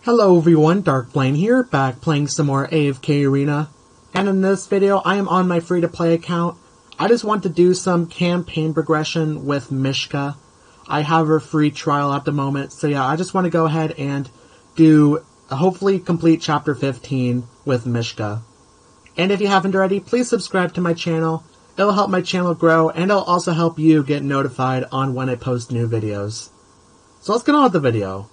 Hello everyone, Darkblane here, back playing some more AFK Arena. And in this video, I am on my free-to-play account. I just want to do some campaign progression with Mishka. I have her free trial at the moment, so yeah, I just want to go ahead and do, hopefully complete Chapter 15 with Mishka. And if you haven't already, please subscribe to my channel. It'll help my channel grow, and it'll also help you get notified on when I post new videos. So let's get on with the video.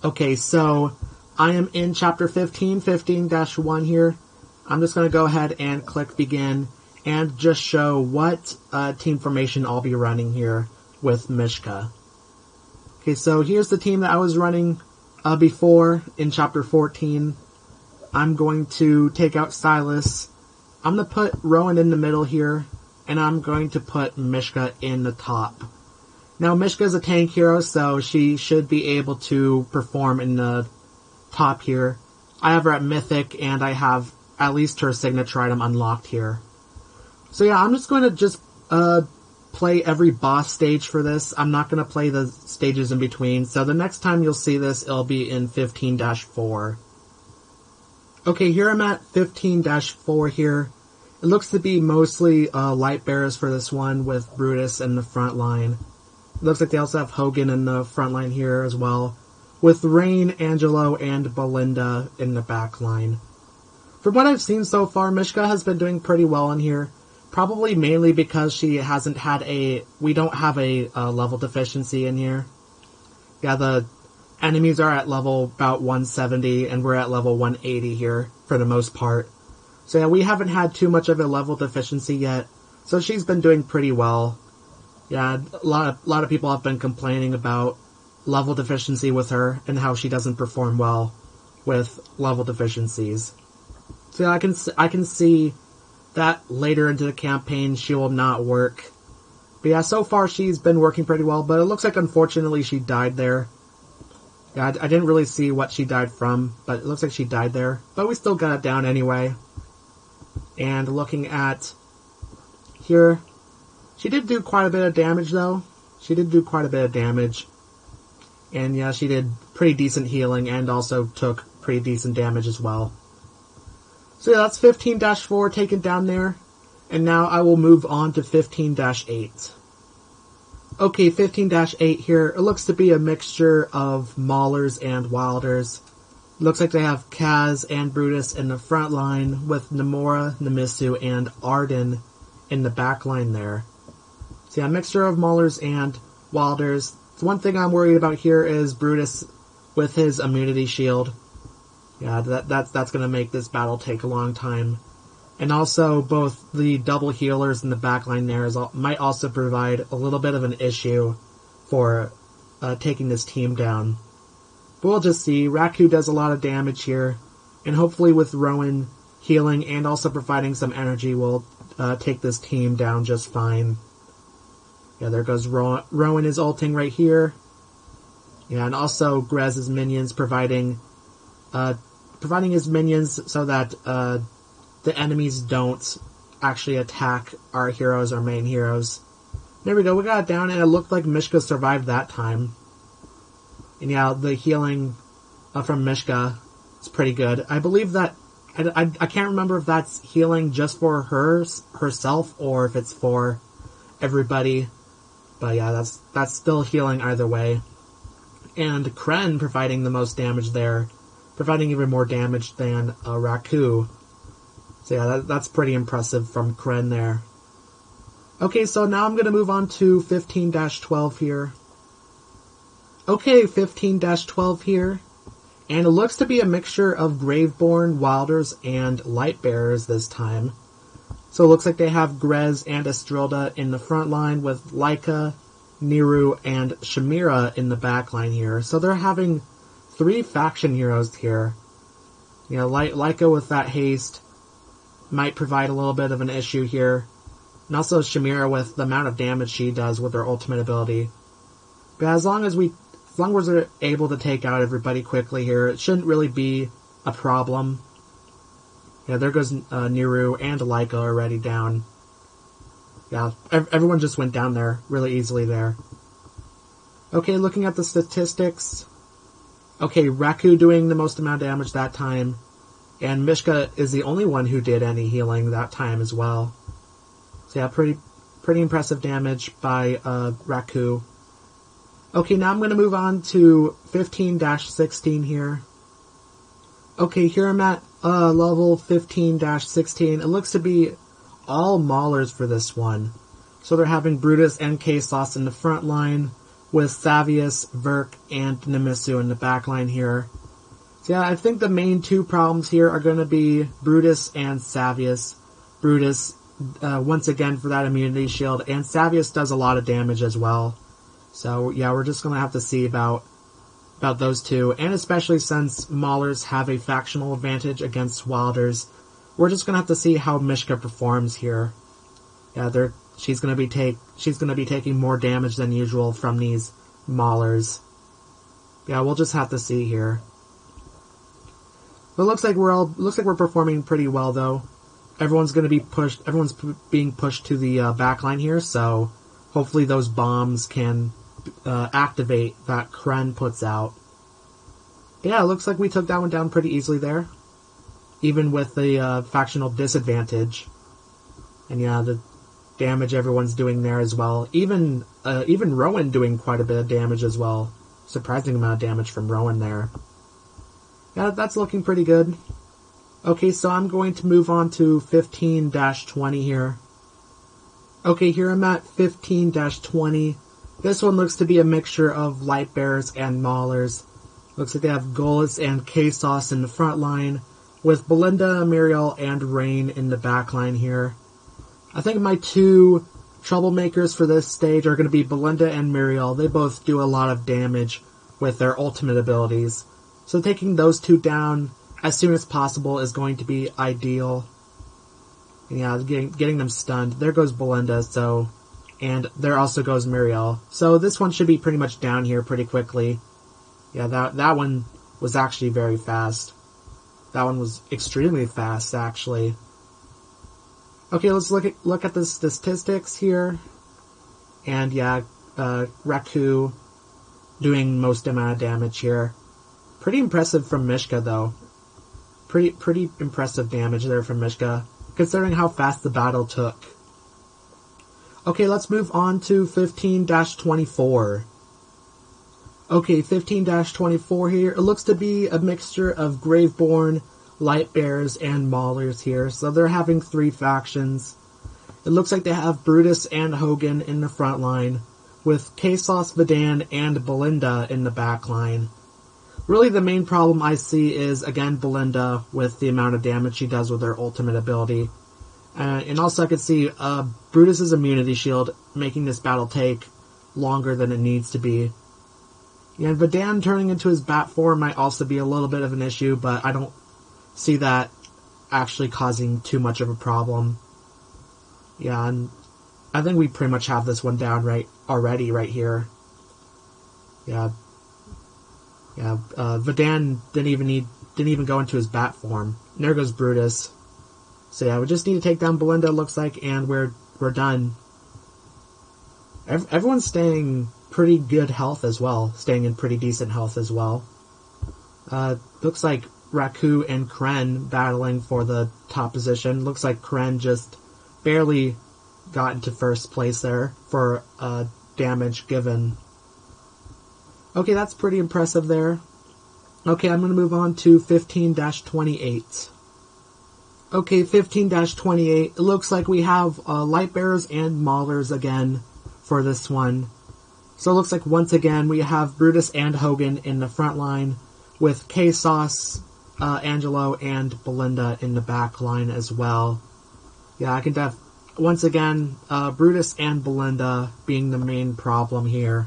Okay, so I am in Chapter 15-1 here. I'm just going to go ahead and click Begin and just show what team formation I'll be running here with Mishka. Okay, so here's the team that I was running before in Chapter 14. I'm going to take out Silas. I'm going to put Rowan in the middle here, and I'm going to put Mishka in the top. Now, Mishka is a tank hero, so she should be able to perform in the top here. I have her at Mythic, and I have at least her signature item unlocked here. So yeah, I'm just going to play every boss stage for this. I'm not going to play the stages in between, so the next time you'll see this, it'll be in 15-4. Okay, here I'm at 15-4 here. It looks to be mostly light bearers for this one, with Brutus in the front line. Looks like they also have Hogan in the front line here as well, with Rain, Angelo, and Belinda in the back line. From what I've seen so far, Mishka has been doing pretty well in here, probably mainly because she hasn't had we don't have a level deficiency in here. Yeah, the enemies are at level about 170, and we're at level 180 here, for the most part. So yeah, we haven't had too much of a level deficiency yet, so she's been doing pretty well. Yeah, a lot of people have been complaining about level deficiency with her and how she doesn't perform well with level deficiencies. So yeah, I can see that later into the campaign she will not work. But yeah, so far she's been working pretty well, but it looks like unfortunately she died there. Yeah, I didn't really see what she died from, but it looks like she died there. But we still got it down anyway. And looking at here, she did do quite a bit of damage, though. She did do quite a bit of damage. And yeah, she did pretty decent healing and also took pretty decent damage as well. So yeah, that's 15-4 taken down there. And now I will move on to 15-8. Okay, 15-8 here. It looks to be a mixture of Maulers and Wilders. Looks like they have Kaz and Brutus in the front line, with Namora, Namisu, and Arden in the back line there. So yeah, a mixture of Maulers and Wilders. The one thing I'm worried about here is Brutus with his immunity shield. Yeah, that's going to make this battle take a long time. And also, both the double healers in the backline there might also provide a little bit of an issue for taking this team down. But we'll just see. Raku does a lot of damage here, and hopefully with Rowan healing and also providing some energy, we'll take this team down just fine. Yeah, there goes Rowan is ulting right here. Yeah, and also Grez's minions providing his minions so that the enemies don't actually attack our heroes, our main heroes. There we go, we got it down, and it looked like Mishka survived that time. And yeah, the healing from Mishka is pretty good. I believe that, I can't remember if that's healing just for herself or if it's for everybody. But yeah, that's still healing either way. And Kren providing the most damage there, providing even more damage than Raku. So yeah, that's pretty impressive from Kren there. Okay, so now I'm going to move on to 15-12 here. Okay, 15-12 here. And it looks to be a mixture of Graveborn, Wilders, and Lightbearers this time. So it looks like they have Grez and Estrilda in the front line, with Laika, Niru, and Shamira in the back line here. So they're having 3 faction heroes here. You know, Laika with that haste might provide a little bit of an issue here. And also Shamira with the amount of damage she does with her ultimate ability. But as long as we're able to take out everybody quickly here, it shouldn't really be a problem. Yeah, there goes Niru and Laika already down. Yeah, everyone just went down there really easily there. Okay, looking at the statistics. Okay, Raku doing the most amount of damage that time. And Mishka is the only one who did any healing that time as well. So yeah, pretty impressive damage by Raku. Okay, now I'm going to move on to 15-16 here. Okay, here I'm at level 15-16. It looks to be all Maulers for this one. So they're having Brutus and K-Sauce in the front line, with Savius, Verk, and Nemisu in the back line here. So yeah, I think the main two problems here are going to be Brutus and Savius. Brutus, once again, for that immunity shield, and Savius does a lot of damage as well. So yeah, we're just going to have to see about those two, and especially since Maulers have a factional advantage against Wilders, we're just going to have to see how Mishka performs here. Yeah, she's going to be taking more damage than usual from these Maulers. Yeah, we'll just have to see here. But it looks like we're performing pretty well though. Everyone's being pushed to the backline here, so hopefully those bombs can activate that Kren puts out. Yeah, it looks like we took that one down pretty easily there, even with the factional disadvantage. And yeah, the damage everyone's doing there as well. Even Rowan doing quite a bit of damage as well. Surprising amount of damage from Rowan there. Yeah, that's looking pretty good. Okay, so I'm going to move on to 15-20 here. Okay, here I'm at 15-20. This one looks to be a mixture of Light Bearers and Maulers. Looks like they have Golas and K-Sauce in the front line, with Belinda, Muriel, and Rain in the back line here. I think my two troublemakers for this stage are going to be Belinda and Muriel. They both do a lot of damage with their ultimate abilities. So taking those two down as soon as possible is going to be ideal. And yeah, getting them stunned. There goes Belinda, and there also goes Muriel. So this one should be pretty much down here pretty quickly. Yeah, that one was actually very fast. That one was extremely fast, actually. Okay, let's look at the statistics here. And yeah, Raku doing most amount of damage here. Pretty impressive from Mishka, though. Pretty impressive damage there from Mishka, considering how fast the battle took. Okay, let's move on to 15-24. Okay, 15-24 here. It looks to be a mixture of Graveborn, Light Bearers, and Maulers here. So they're having three factions. It looks like they have Brutus and Hogan in the front line, with K-Sauce, Vidan, and Belinda in the back line. Really, the main problem I see is, again, Belinda with the amount of damage she does with her ultimate ability. And also I could see Brutus's immunity shield making this battle take longer than it needs to be. Yeah, and Vidan turning into his bat form might also be a little bit of an issue, but I don't see that actually causing too much of a problem. Yeah, and I think we pretty much have this one down already right here. Yeah. Yeah, Vidan didn't even go into his bat form. And there goes Brutus. So yeah, we just need to take down Belinda, it looks like, and we're done. Everyone's staying pretty good health as well, staying in pretty decent health as well. Looks like Raku and Kren battling for the top position. Looks like Kren just barely got into first place there for damage given. Okay, that's pretty impressive there. Okay, I'm going to move on to 15-28. Okay, 15-28. It looks like we have Light Bearers and Maulers again for this one. So it looks like once again we have Brutus and Hogan in the front line, with K-Sauce, Angelo, and Belinda in the back line as well. Yeah, I can once again, Brutus and Belinda being the main problem here.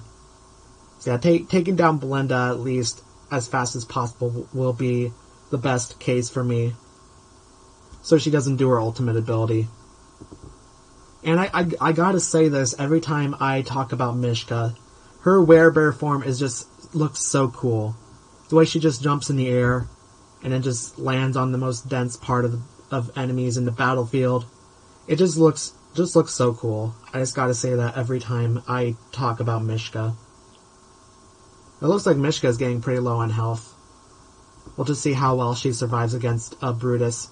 So yeah, taking down Belinda at least as fast as possible will be the best case for me, so she doesn't do her ultimate ability. And I gotta say this every time I talk about Mishka. Her werebear form looks so cool. The way she just jumps in the air and then just lands on the most dense part of enemies in the battlefield. It just looks just looks so cool. I just gotta say that every time I talk about Mishka. It looks like Mishka is getting pretty low on health. We'll just see how well she survives against Brutus.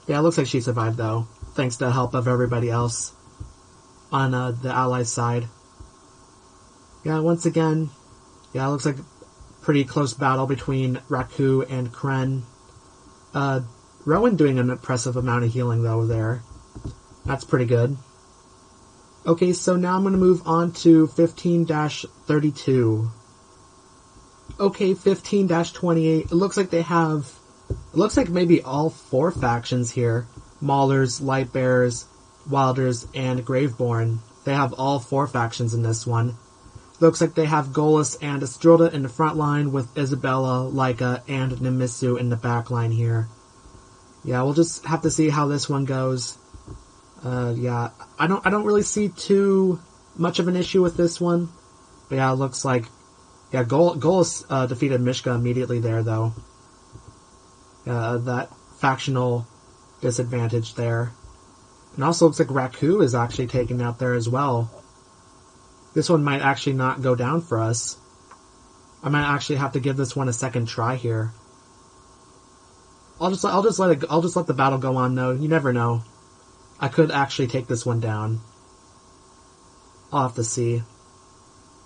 Yeah, it looks like she survived though, thanks to the help of everybody else on the Allies' side. Yeah, once again, yeah, it looks like a pretty close battle between Raku and Kren. Rowan doing an impressive amount of healing though there. That's pretty good. Okay, so now I'm going to move on to 15-32. Okay, 15-28. It looks like they have... It looks like maybe all 4 factions here. Maulers, Lightbearers, Wilders, and Graveborn. They have all 4 factions in this one. Looks like they have Golas and Estrelda in the front line with Isabella, Laika, and Nemisu in the back line here. Yeah, we'll just have to see how this one goes. Yeah, I don't really see too much of an issue with this one. But yeah, it looks like... Yeah, Golas defeated Mishka immediately there, though. That factional disadvantage there. And also looks like Raku is actually taken out there as well. This one might actually not go down for us. I might actually have to give this one a second try here. I'll just let the battle go on though. You never know. I could actually take this one down. I'll have to see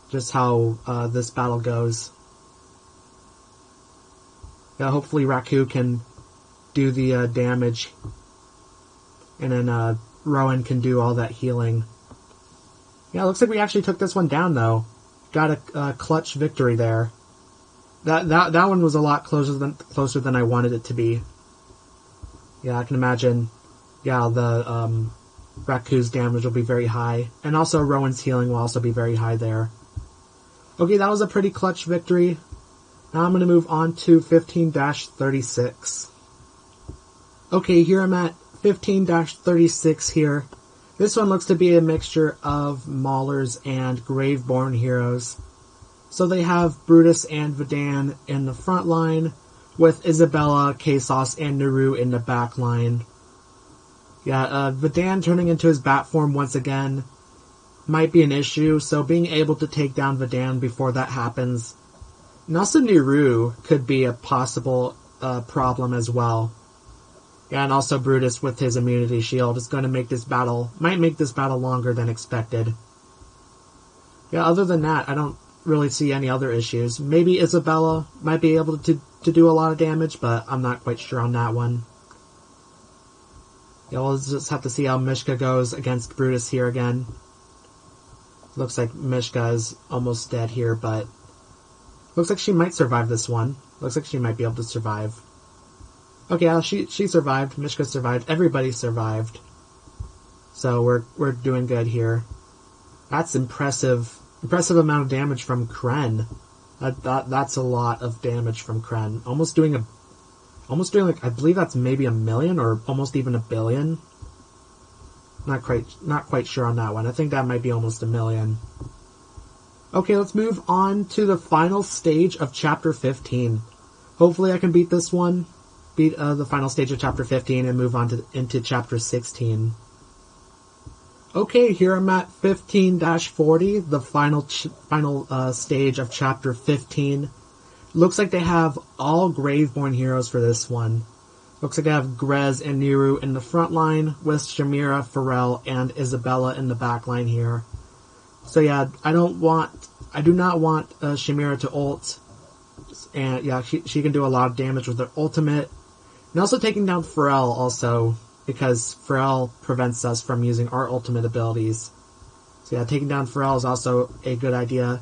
just how this battle goes. Yeah, hopefully Raku can do the damage, and then Rowan can do all that healing. Yeah, it looks like we actually took this one down though. Got a clutch victory there. That one was a lot closer than I wanted it to be. Yeah, I can imagine. Yeah, the Raku's damage will be very high, and also Rowan's healing will also be very high there. Okay, that was a pretty clutch victory. Now I'm going to move on to 15-36. Okay, here I'm at 15-36 here. This one looks to be a mixture of Maulers and Graveborn heroes. So they have Brutus and Vidan in the front line, with Isabella, Kasos, and Naru in the back line. Yeah, Vidan turning into his bat form once again might be an issue, so being able to take down Vidan before that happens. And also Naru could be a possible problem as well. Yeah, and also Brutus with his immunity shield is going to make this battle, might make this battle longer than expected. Yeah, other than that, I don't really see any other issues. Maybe Isabella might be able to do a lot of damage, but I'm not quite sure on that one. Yeah, we'll just have to see how Mishka goes against Brutus here again. Looks like Mishka is almost dead here, but looks like she might survive this one. Looks like she might be able to survive. Okay, yeah, she survived. Mishka survived. Everybody survived. So we're doing good here. That's impressive. Impressive amount of damage from Kren. That's a lot of damage from Kren. Almost doing like, I believe that's maybe 1 million or almost even 1 billion. Not quite sure on that one. I think that might be almost 1 million. Okay, let's move on to the final stage of Chapter 15. Hopefully I can beat this one. Beat the final stage of Chapter 15 and move on into Chapter 16. Okay, here I'm at 15-40, the final stage of Chapter 15. Looks like they have all Graveborn heroes for this one. Looks like they have Grez and Niru in the front line, with Shamira, Pharrell, and Isabella in the back line here. So yeah, I do not want Shamira to ult. And yeah, she can do a lot of damage with her ultimate. And also taking down Pharrell also, because Pharrell prevents us from using our ultimate abilities. So yeah, taking down Pharrell is also a good idea.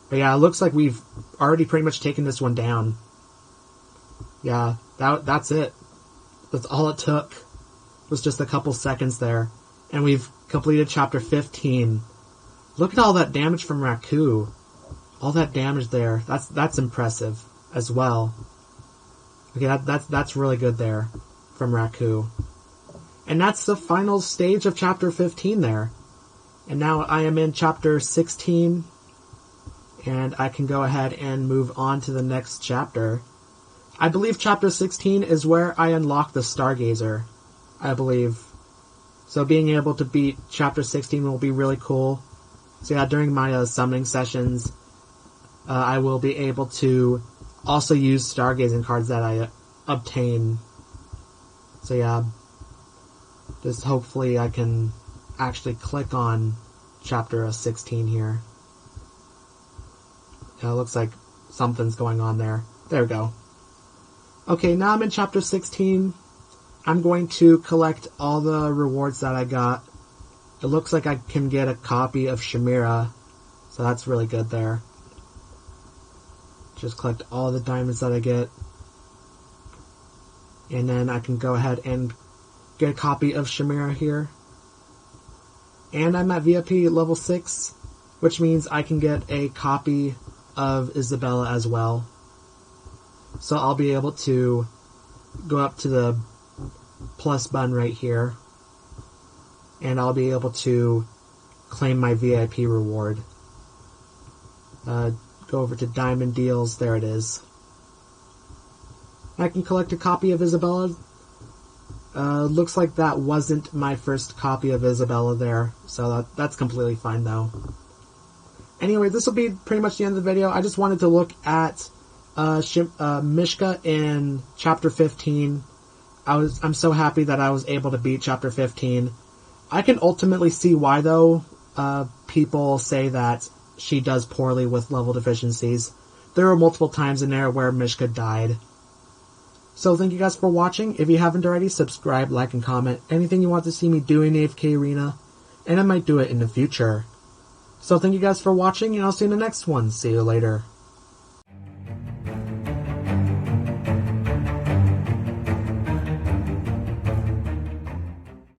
But yeah, it looks like we've already pretty much taken this one down. Yeah, that's it. That's all it took. It was just a couple seconds there. And we've completed Chapter 15. Look at all that damage from Raku. All that damage there. That's impressive as well. Okay, that's really good there from Raku. And that's the final stage of Chapter 15 there. And now I am in Chapter 16. And I can go ahead and move on to the next chapter. I believe Chapter 16 is where I unlock the Stargazer. I believe. So being able to beat Chapter 16 will be really cool. So yeah, during my summoning sessions, I will be able to also use stargazing cards that I obtain. So yeah, just hopefully I can actually click on Chapter 16 here. Yeah, it looks like something's going on there. There we go. Okay, now I'm in Chapter 16. I'm going to collect all the rewards that I got. It looks like I can get a copy of Chimera, so that's really good there. Just collect all the diamonds that I get. And then I can go ahead and get a copy of Chimera here. And I'm at VIP level 6, which means I can get a copy of Isabella as well. So I'll be able to go up to the plus button right here, and I'll be able to claim my VIP reward. Go over to Diamond Deals, there it is. I can collect a copy of Isabella. Looks like that wasn't my first copy of Isabella there, so that's completely fine though. Anyway, this will be pretty much the end of the video. I just wanted to look at Mishka in Chapter 15. I'm so happy that I was able to beat Chapter 15. I can ultimately see why, though, people say that she does poorly with level deficiencies. There were multiple times in there where Mishka died. So thank you guys for watching. If you haven't already, subscribe, like, and comment anything you want to see me do in AFK Arena, and I might do it in the future. So thank you guys for watching, and I'll see you in the next one. See you later.